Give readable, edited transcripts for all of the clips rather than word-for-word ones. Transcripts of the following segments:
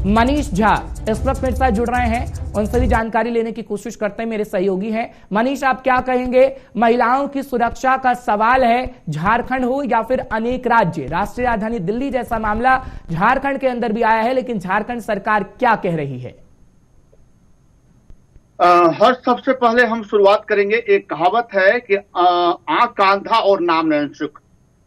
मनीष झा इस वक्त मेरे साथ जुड़ रहे हैं, उनसे भी जानकारी लेने की कोशिश करते हैं। मेरे सहयोगी हैं। मनीष, आप क्या कहेंगे? महिलाओं की सुरक्षा का सवाल है, झारखंड हो या फिर अनेक राज्य, राष्ट्रीय राजधानी दिल्ली जैसा मामला झारखंड के अंदर भी आया है, लेकिन झारखंड सरकार क्या कह रही है? हर सबसे पहले हम शुरुआत करेंगे, एक कहावत है कि आंख का अंधा और नाम न अनसुख।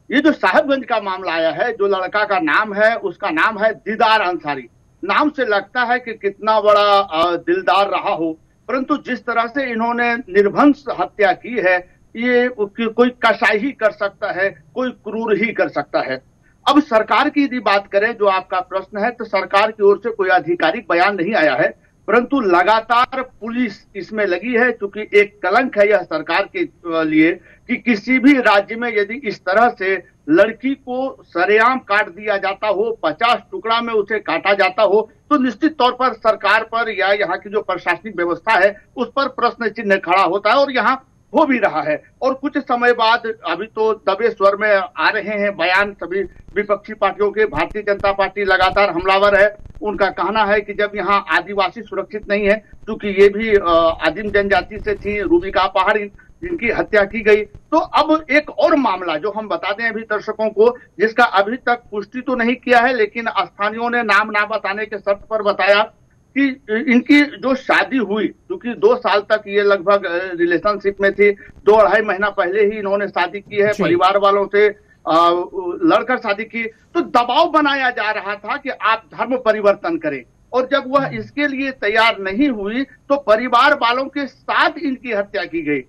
ये जो साहिबगंज का मामला आया है, जो लड़का का नाम है उसका नाम है दीदार अंसारी। नाम से लगता है कि कितना बड़ा दिलदार रहा हो, परंतु जिस तरह से इन्होंने निर्भंस हत्या की है, ये कोई कसाई ही कर सकता है, कोई क्रूर ही कर सकता है। अब सरकार की यदि बात करें, जो आपका प्रश्न है, तो सरकार की ओर से कोई आधिकारिक बयान नहीं आया है, परंतु लगातार पुलिस इसमें लगी है, क्योंकि एक कलंक है यह सरकार के लिए कि किसी भी राज्य में यदि इस तरह से लड़की को सरेआम काट दिया जाता हो, 50 टुकड़ा में उसे काटा जाता हो, तो निश्चित तौर पर सरकार पर या यहाँ की जो प्रशासनिक व्यवस्था है उस पर प्रश्न चिन्ह खड़ा होता है, और यहाँ हो भी रहा है। और कुछ समय बाद अभी तो दबे स्वर में आ रहे हैं बयान सभी विपक्षी पार्टियों के। भारतीय जनता पार्टी लगातार हमलावर है। उनका कहना है कि जब यहाँ आदिवासी सुरक्षित नहीं है, क्योंकि ये भी आदिम जनजाति से थी, रूबिका पहाड़ी, जिनकी हत्या की गई। तो अब एक और मामला जो हम बता दें अभी दर्शकों को, जिसका अभी तक पुष्टि तो नहीं किया है, लेकिन स्थानीयों ने नाम ना बताने के शर्त पर बताया कि इनकी जो शादी हुई, क्योंकि 2 साल तक ये लगभग रिलेशनशिप में थी, 2-2.5 महीना पहले ही इन्होंने शादी की है, परिवार वालों से लड़कर शादी की, तो दबाव बनाया जा रहा था कि आप धर्म परिवर्तन करें। और जब वह इसके लिए तैयार नहीं हुई तो परिवार वालों के साथ इनकी हत्या की गई।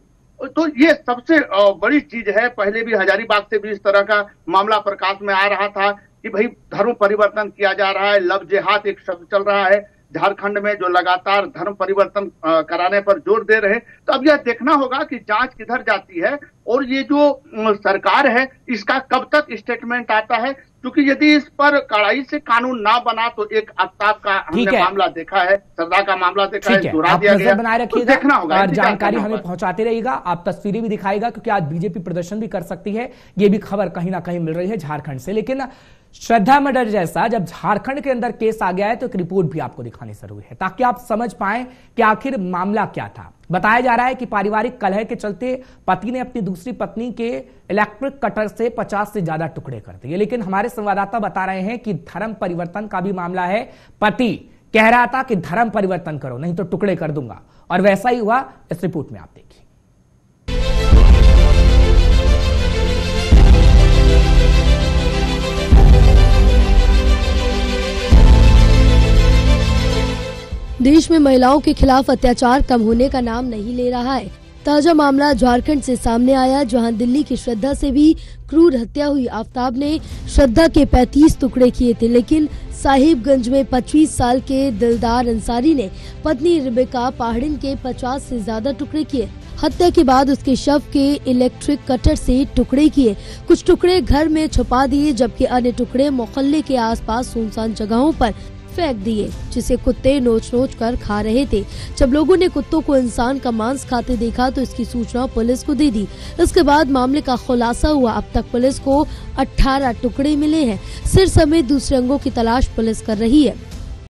तो ये सबसे बड़ी चीज है। पहले भी हजारीबाग से भी इस तरह का मामला प्रकाश में आ रहा था कि भाई धर्म परिवर्तन किया जा रहा है, लव जिहाद एक शब्द चल रहा है झारखंड में, जो लगातार धर्म परिवर्तन कराने पर जोर दे रहे हैं। तो अब यह देखना होगा कि जांच किधर जाती है, और ये जो सरकार है इसका कब तक स्टेटमेंट आता है, क्योंकि यदि इस पर कड़ाई से कानून ना बना तो एक आफ्ताब का हमने मामला देखा है, सरदा का मामला देखा है, दोहरा दिया गया। बनाए रखिएगा, देखना होगा और जानकारी हमें पहुंचाते रहिएगा। आप तस्वीरें भी दिखाएगा, क्योंकि आज बीजेपी प्रदर्शन भी कर सकती है, ये भी खबर कहीं ना कहीं मिल रही है झारखंड से। लेकिन श्रद्धा मर्डर जैसा जब झारखंड के अंदर केस आ गया है तो एक रिपोर्ट भी आपको दिखानी जरूरी है, ताकि आप समझ पाएं कि आखिर मामला क्या था। बताया जा रहा है कि पारिवारिक कलह के चलते पति ने अपनी दूसरी पत्नी के इलेक्ट्रिक कटर से 50 से ज्यादा टुकड़े कर दिए। लेकिन हमारे संवाददाता बता रहे हैं कि धर्म परिवर्तन का भी मामला है। पति कह रहा था कि धर्म परिवर्तन करो नहीं तो टुकड़े कर दूंगा, और वैसा ही हुआ। इस रिपोर्ट में आप देखिए। देश में महिलाओं के खिलाफ अत्याचार कम होने का नाम नहीं ले रहा है। ताजा मामला झारखंड से सामने आया, जहां दिल्ली की श्रद्धा से भी क्रूर हत्या हुई। आफ्ताब ने श्रद्धा के 35 टुकड़े किए थे, लेकिन साहिबगंज में 25 साल के दिलदार अंसारी ने पत्नी रिबिका पहाड़िन के 50 से ज्यादा टुकड़े किए। हत्या के बाद उसके शव के इलेक्ट्रिक कटर से टुकड़े किए। कुछ टुकड़े घर में छुपा दिए, जबकि अन्य टुकड़े मोहल्ले के आसपास सुनसान जगहों पर फेंक दिए, जिसे कुत्ते नोच नोच कर खा रहे थे। जब लोगों ने कुत्तों को इंसान का मांस खाते देखा तो इसकी सूचना पुलिस को दे दी। इसके बाद मामले का खुलासा हुआ। अब तक पुलिस को 18 टुकड़े मिले हैं। सिर समेत दूसरे अंगों की तलाश पुलिस कर रही है।